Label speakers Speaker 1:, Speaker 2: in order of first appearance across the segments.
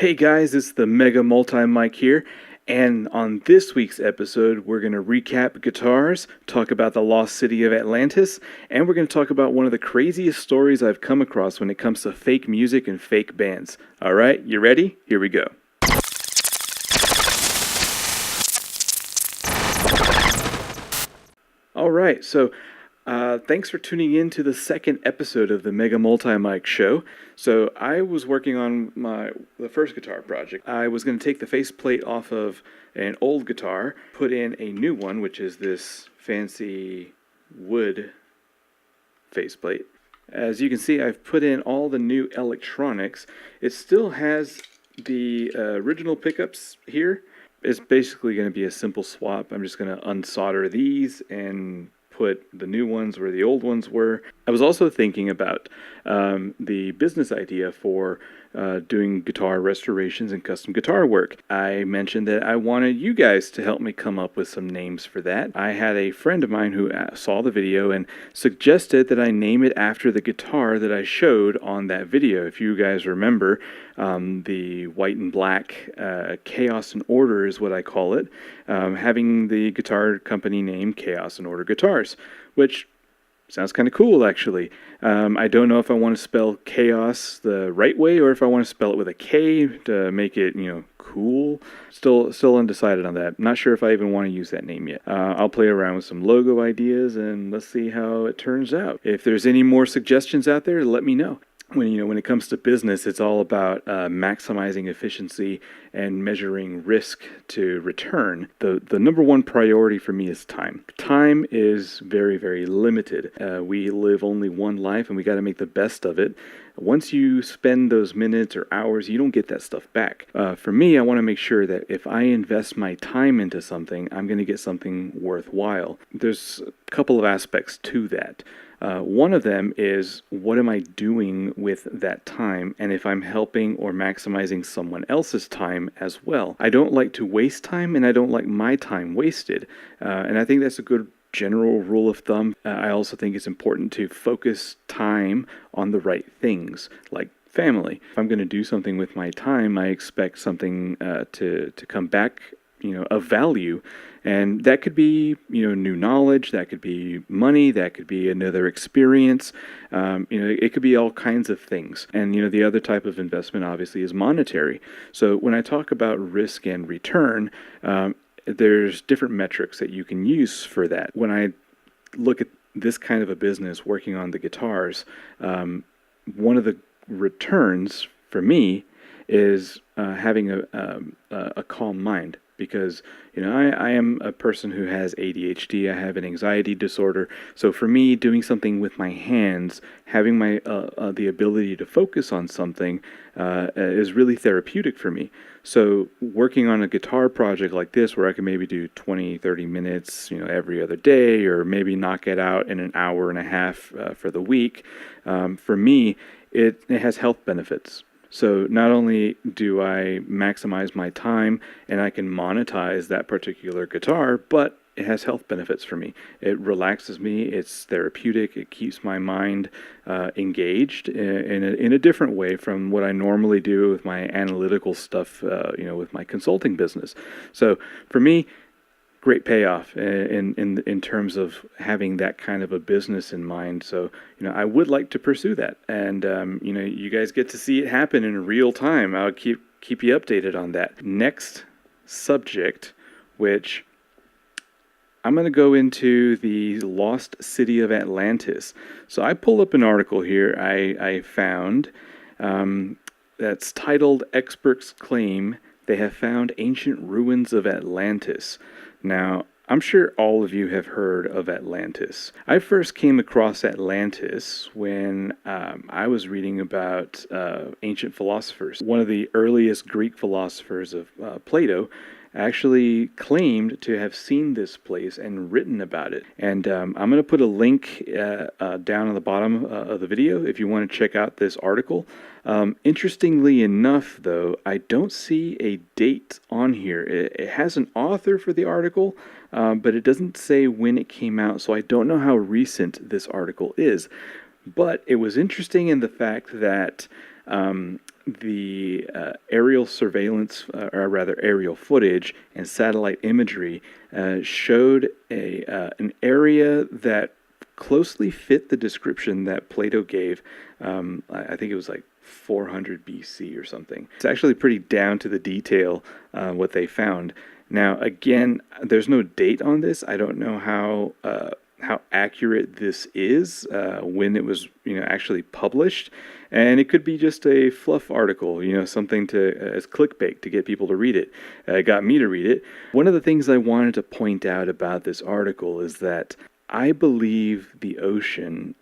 Speaker 1: Hey guys, it's the Mega Multi Mic here, and on this week's episode, we're going to recap guitars, talk about the lost city of Atlantis, and we're going to talk about one of the craziest stories I've come across when it comes to fake music and fake bands. Alright, you ready? Here we go. Alright, so thanks for tuning in to the second episode of the Mega Multi Mic Show. So I was working on the first guitar project. I was going to take the faceplate off of an old guitar, put in a new one, which is this fancy wood faceplate. As you can see, I've put in all the new electronics. It still has the original pickups here. It's basically going to be a simple swap. I'm just going to unsolder these and put the new ones where the old ones were. I was also thinking about the business idea for doing guitar restorations and custom guitar work. I mentioned that I wanted you guys to help me come up with some names for that. I had a friend of mine who saw the video and suggested that I name it after the guitar that I showed on that video. If you guys remember, the white and black Chaos and Order is what I call it, having the guitar company name Chaos and Order Guitars, which sounds kind of cool, actually. I don't know if I want to spell chaos the right way or if I want to spell it with a K to make it, cool. Still undecided on that. Not sure if I even want to use that name yet. I'll play around with some logo ideas and let's see how it turns out. If there's any more suggestions out there, let me know. When it comes to business, it's all about maximizing efficiency and measuring risk to return. The number one priority for me is time. Time is very, very limited. We live only one life, and we got to make the best of it. Once you spend those minutes or hours, you don't get that stuff back. For me, I want to make sure that if I invest my time into something, I'm going to get something worthwhile. There's a couple of aspects to that. One of them is, what am I doing with that time, and if I'm helping or maximizing someone else's time as well. I don't like to waste time, and I don't like my time wasted, and I think that's a good general rule of thumb. I also think it's important to focus time on the right things, like family. If I'm going to do something with my time, I expect something to come back, of value. And that could be, new knowledge, that could be money, that could be another experience. It could be all kinds of things. And, the other type of investment obviously is monetary. So when I talk about risk and return, there's different metrics that you can use for that. When I look at this kind of a business working on the guitars, one of the returns for me is having a calm mind. Because, I am a person who has ADHD, I have an anxiety disorder, so for me, doing something with my hands, having the ability to focus on something is really therapeutic for me. So working on a guitar project like this, where I can maybe do 20, 30 minutes, every other day, or maybe knock it out in an hour and a half for the week, for me, it has health benefits. So not only do I maximize my time and I can monetize that particular guitar, but it has health benefits for me. It relaxes me, it's therapeutic, it keeps my mind engaged in a different way from what I normally do with my analytical stuff, with my consulting business. So for me, great payoff in terms of having that kind of a business in mind. So, I would like to pursue that. And, you guys get to see it happen in real time. I'll keep you updated on that. Next subject, which I'm going to go into the lost city of Atlantis. So I pulled up an article here I found that's titled "Experts Claim They Have Found Ancient Ruins of Atlantis." Now, I'm sure all of you have heard of Atlantis. I first came across Atlantis when I was reading about ancient philosophers. One of the earliest Greek philosophers of Plato actually claimed to have seen this place and written about it. And I'm going to put a link down on the bottom of the video if you want to check out this article. Interestingly enough, though, I don't see a date on here. It has an author for the article, but it doesn't say when it came out, so I don't know how recent this article is. But it was interesting in the fact that the aerial surveillance, or rather aerial footage and satellite imagery, showed an area that closely fit the description that Plato gave. I think it was like 400 BC or something. It's actually pretty down to the detail what they found. Now, again, there's no date on this. I don't know how accurate this is, when it was actually published, and it could be just a fluff article, something to as clickbait to get people to read it. It got me to read it. One of the things I wanted to point out about this article is that I believe the ocean,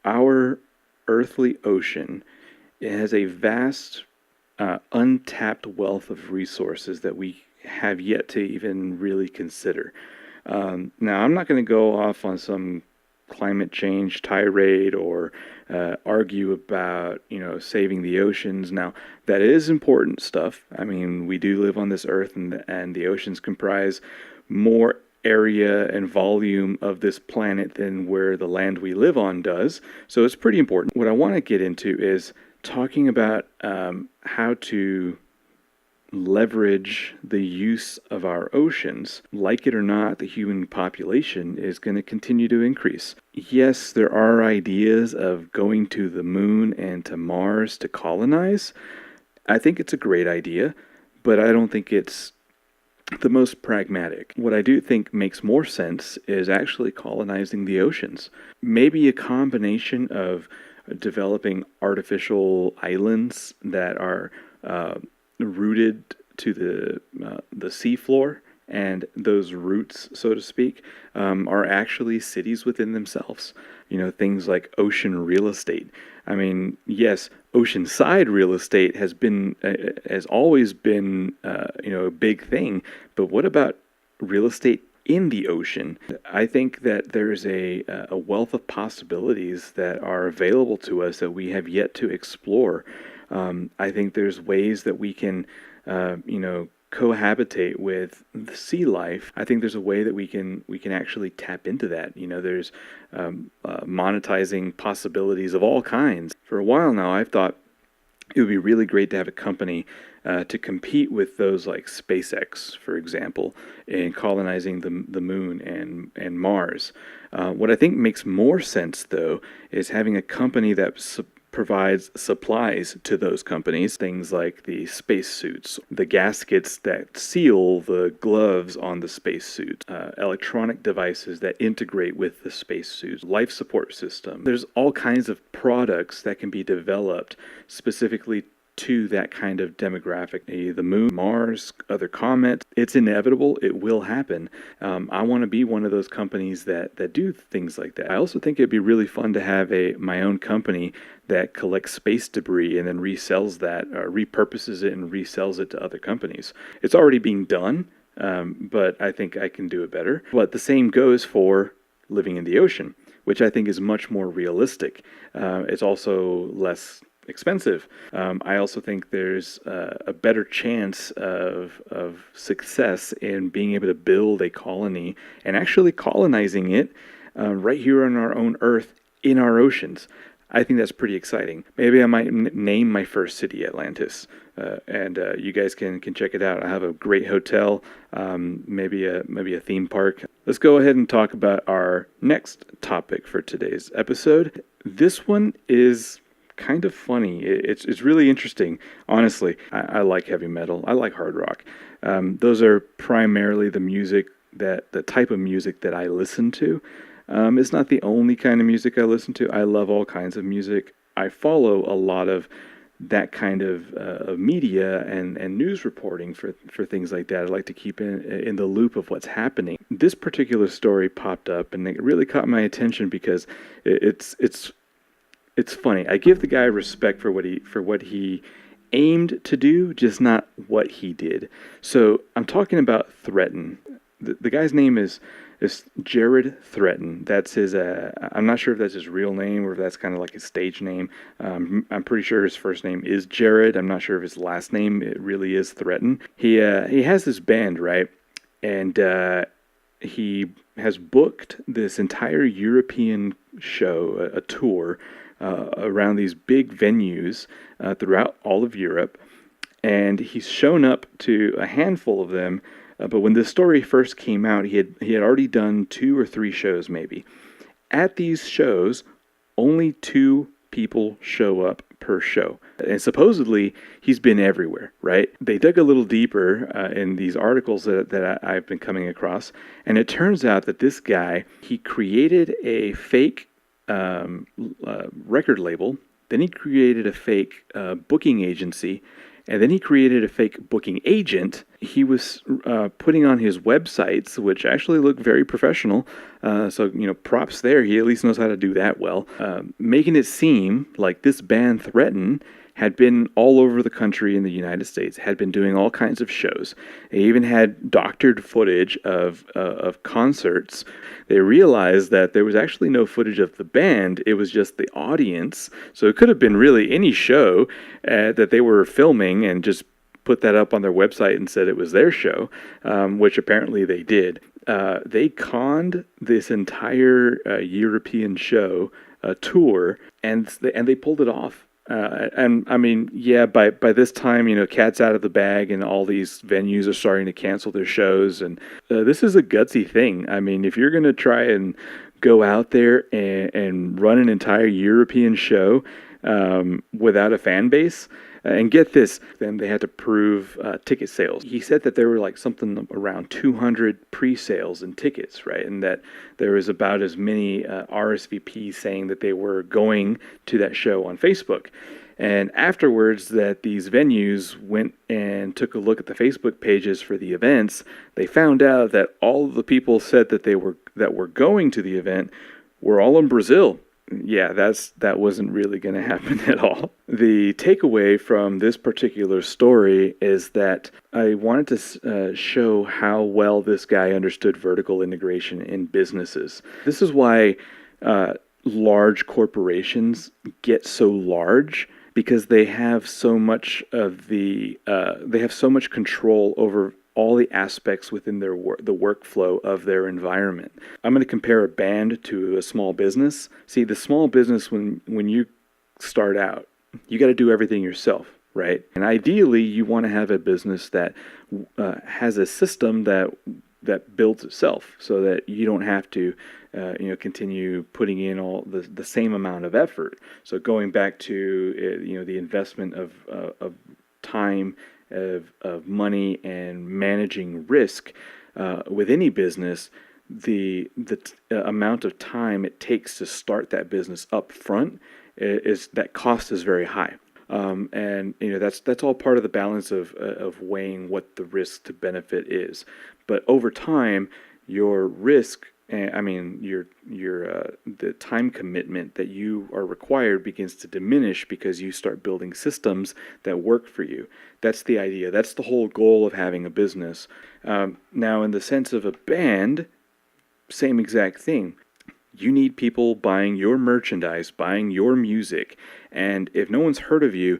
Speaker 1: our earthly ocean, it has a vast, untapped wealth of resources that we have yet to even really consider. Now, I'm not going to go off on some climate change tirade or argue about, saving the oceans. Now, that is important stuff. I mean, we do live on this earth, and the oceans comprise more area and volume of this planet than where the land we live on does. So it's pretty important. What I want to get into is talking about how to leverage the use of our oceans. Like it or not, the human population is going to continue to increase. Yes, there are ideas of going to the moon and to Mars to colonize. I think it's a great idea, but I don't think it's the most pragmatic. What I do think makes more sense is actually colonizing the oceans. Maybe a combination of developing artificial islands that are rooted to the seafloor, and those roots, so to speak, are actually cities within themselves. Things like ocean real estate. I mean, yes, oceanside real estate has always been a big thing, but what about real estate in the ocean? I think that there's a wealth of possibilities that are available to us that we have yet to explore. I think there's ways that we can, cohabitate with the sea life. I think there's a way that we can actually tap into that. There's monetizing possibilities of all kinds. For a while now, I've thought it would be really great to have a company to compete with those like SpaceX, for example, in colonizing the moon and Mars. What I think makes more sense, though, is having a company that provides supplies to those companies, things like the spacesuits, the gaskets that seal the gloves on the spacesuit, electronic devices that integrate with the spacesuits, life support system. There's all kinds of products that can be developed specifically to that kind of demographic. The moon, Mars, other comets. It's inevitable. It will happen. I want to be one of those companies that do things like that. I also think it'd be really fun to have my own company that collects space debris and then resells that, or repurposes it and resells it to other companies. It's already being done, but I think I can do it better. But the same goes for living in the ocean, which I think is much more realistic. It's also less expensive. I also think there's a better chance of success in being able to build a colony and actually colonizing it right here on our own Earth in our oceans. I think that's pretty exciting. Maybe I might name my first city Atlantis, and you guys can check it out. I have a great hotel, maybe a theme park. Let's go ahead and talk about our next topic for today's episode. This one is kind of funny. It's really interesting. Honestly, I like heavy metal. I like hard rock. Those are primarily the type of music that I listen to. It's not the only kind of music I listen to. I love all kinds of music. I follow a lot of that kind of media and news reporting for things like that. I like to keep in the loop of what's happening. This particular story popped up, and it really caught my attention because it's funny. I give the guy respect for what he aimed to do, just not what he did. So I'm talking about Threaten. The guy's name is Jared Threaten. That's his. I'm not sure if that's his real name or if that's kind of like his stage name. I'm pretty sure his first name is Jared. I'm not sure if his last name it really is Threaten. He has this band, right? And he has booked this entire European show, a tour, around these big venues throughout all of Europe. And he's shown up to a handful of them. But when this story first came out, he had already done 2 or 3 shows, maybe. At these shows, only 2 people show up per show. And supposedly, he's been everywhere, right? They dug a little deeper in these articles that I've been coming across, and it turns out that this guy, he created a fake record label, then he created a fake booking agency, and then he created a fake booking agent. He was putting on his websites, which actually look very professional. So, props there. He at least knows how to do that well. Making it seem like this band Threaten had been all over the country in the United States, had been doing all kinds of shows. They even had doctored footage of concerts. They realized that there was actually no footage of the band, it was just the audience. So it could have been really any show that they were filming and just put that up on their website and said it was their show, which apparently they did. They conned this entire European show tour, and they pulled it off. And I mean, yeah, by this time, cat's out of the bag and all these venues are starting to cancel their shows. And this is a gutsy thing. I mean, if you're going to try and go out there and run an entire European show without a fan base, and get this, then they had to prove ticket sales. He said that there were like something around 200 pre-sales in tickets, right? And that there was about as many RSVPs saying that they were going to that show on Facebook. And afterwards, that these venues went and took a look at the Facebook pages for the events, they found out that all of the people said that were going to the event were all in Brazil. Yeah, that wasn't really going to happen at all. The takeaway from this particular story is that I wanted to show how well this guy understood vertical integration in businesses. This is why large corporations get so large, because they have so much control over all the aspects within the workflow of their environment. I'm going to compare a band to a small business. See, the small business, when you start out, you got to do everything yourself, right? And ideally, you want to have a business that has a system that builds itself, so that you don't have to continue putting in all the same amount of effort. So going back to the investment of time, of money, and managing risk with any business, the amount of time it takes to start that business up front that cost is very high. And that's all part of the balance of weighing what the risk to benefit is. But over time, your risk, the time commitment that you are required begins to diminish, because you start building systems that work for you. That's the idea. That's the whole goal of having a business. Now, in the sense of a band, same exact thing. You need people buying your merchandise, buying your music, and if no one's heard of you,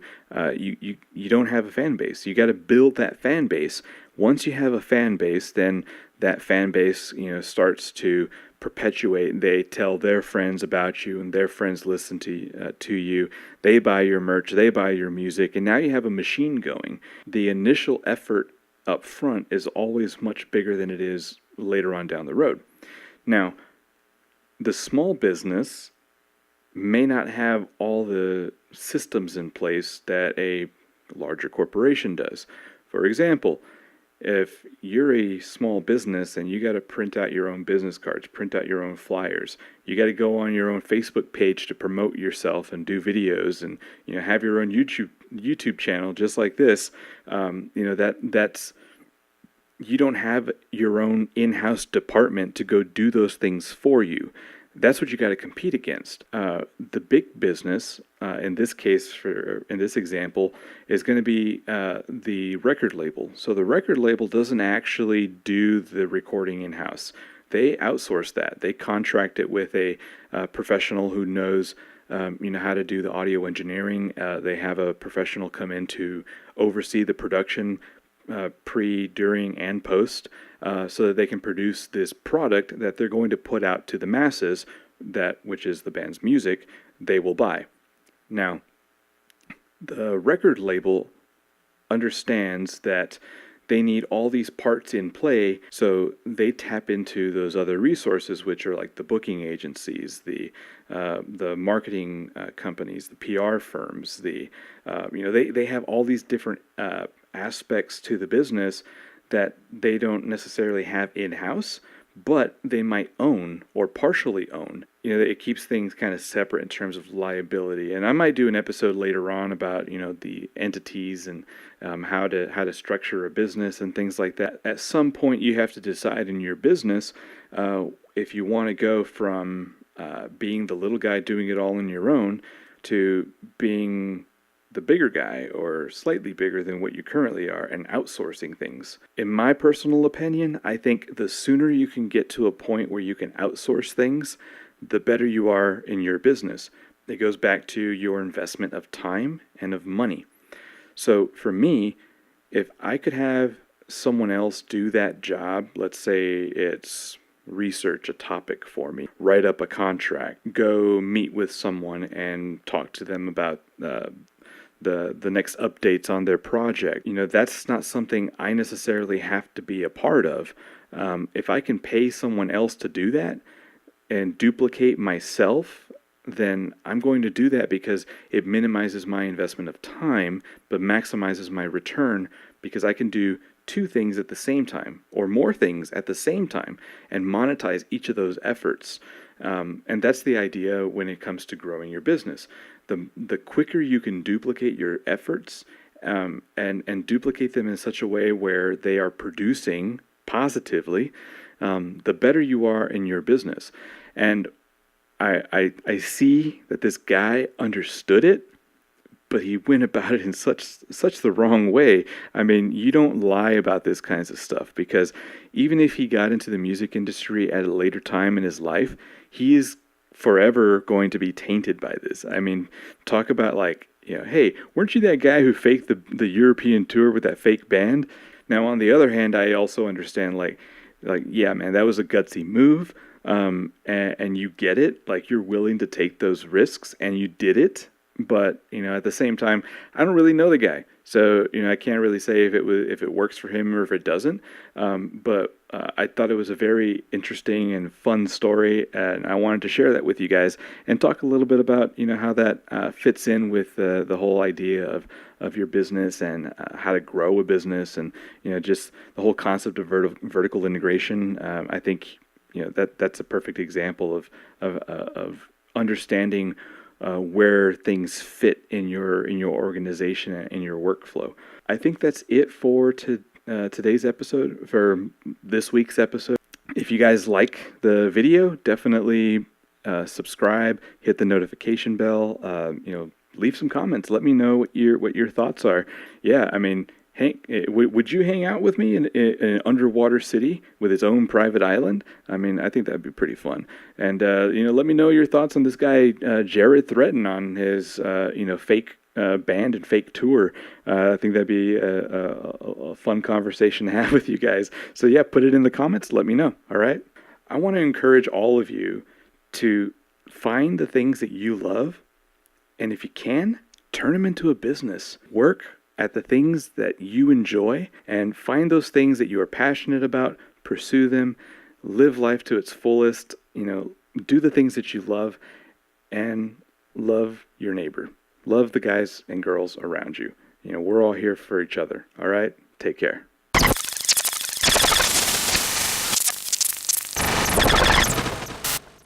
Speaker 1: you don't have a fan base. You got to build that fan base. Once you have a fan base, then that fan base, starts to perpetuate. They tell their friends about you, and their friends listen to you. They buy your merch, they buy your music, and now you have a machine going. The initial effort up front is always much bigger than it is later on down the road. Now, the small business may not have all the systems in place that a larger corporation does. For example, if you're a small business and you got to print out your own business cards, print out your own flyers, you got to go on your own Facebook page to promote yourself and do videos, and have your own YouTube channel just like this. That's you don't have your own in-house department to go do those things for you. That's what you got to compete against. The big business, in this case, in this example, is going to be the record label. So the record label doesn't actually do the recording in-house. They outsource that. They contract it with a professional who knows how to do the audio engineering. They have a professional come in to oversee the production pre, during, and post, so that they can produce this product that they're going to put out to the masses, which is the band's music, they will buy. Now, the record label understands that they need all these parts in play, so they tap into those other resources, which are like the booking agencies, the marketing companies, the PR firms. They have all these different aspects to the business that they don't necessarily have in house, but they might own or partially own. It keeps things kind of separate in terms of liability. And I might do an episode later on about, the entities and how to structure a business and things like that. At some point, you have to decide in your business if you want to go from being the little guy doing it all on your own to being the bigger guy or slightly bigger than what you currently are and outsourcing things. In my personal opinion, I think the sooner you can get to a point where you can outsource things, the better you are in your business. It goes back to your investment of time and of money. So for me, if I could have someone else do that job, let's say it's research a topic for me, write up a contract, go meet with someone and talk to them about the next updates on their project. That's not something I necessarily have to be a part of. If I can pay someone else to do that and duplicate myself, then I'm going to do that because it minimizes my investment of time, but maximizes my return because I can do two things at the same time or more things at the same time and monetize each of those efforts. And that's the idea when it comes to growing your business. The quicker you can duplicate your efforts and duplicate them in such a way where they are producing positively, the better you are in your business. And I see that this guy understood it, but he went about it in such the wrong way. I mean, you don't lie about this kinds of stuff, because even if he got into the music industry at a later time in his life, he is forever going to be tainted by this. I mean, talk about hey, weren't you that guy who faked the European tour with that fake band? Now, on the other hand, I also understand yeah, man, that was a gutsy move. And you get it, you're willing to take those risks and you did it. But, at the same time, I don't really know the guy. So, I can't really say if it works for him or if it doesn't. But I thought it was a very interesting and fun story, and I wanted to share that with you guys and talk a little bit about, how that fits in with the whole idea of your business and how to grow a business and, just the whole concept of vertical integration. I think, that's a perfect example of understanding where things fit in your organization and in your workflow. I think that's it for today's episode, for this week's episode. If you guys like the video, definitely subscribe, hit the notification bell, leave some comments. Let me know what your thoughts are. Yeah, I mean, would you hang out with me in an underwater city with its own private island? I mean, I think that'd be pretty fun. And, let me know your thoughts on this guy, Jared Threaten, on his, fake band and fake tour. I think that'd be a fun conversation to have with you guys. So, yeah, put it in the comments. Let me know. All right. I want to encourage all of you to find the things that you love. And if you can, turn them into a business. Work at the things that you enjoy and find those things that you are passionate about, pursue them, live life to its fullest, do the things that you love, and love your neighbor. Love the guys and girls around you. We're all here for each other. All right? Take care.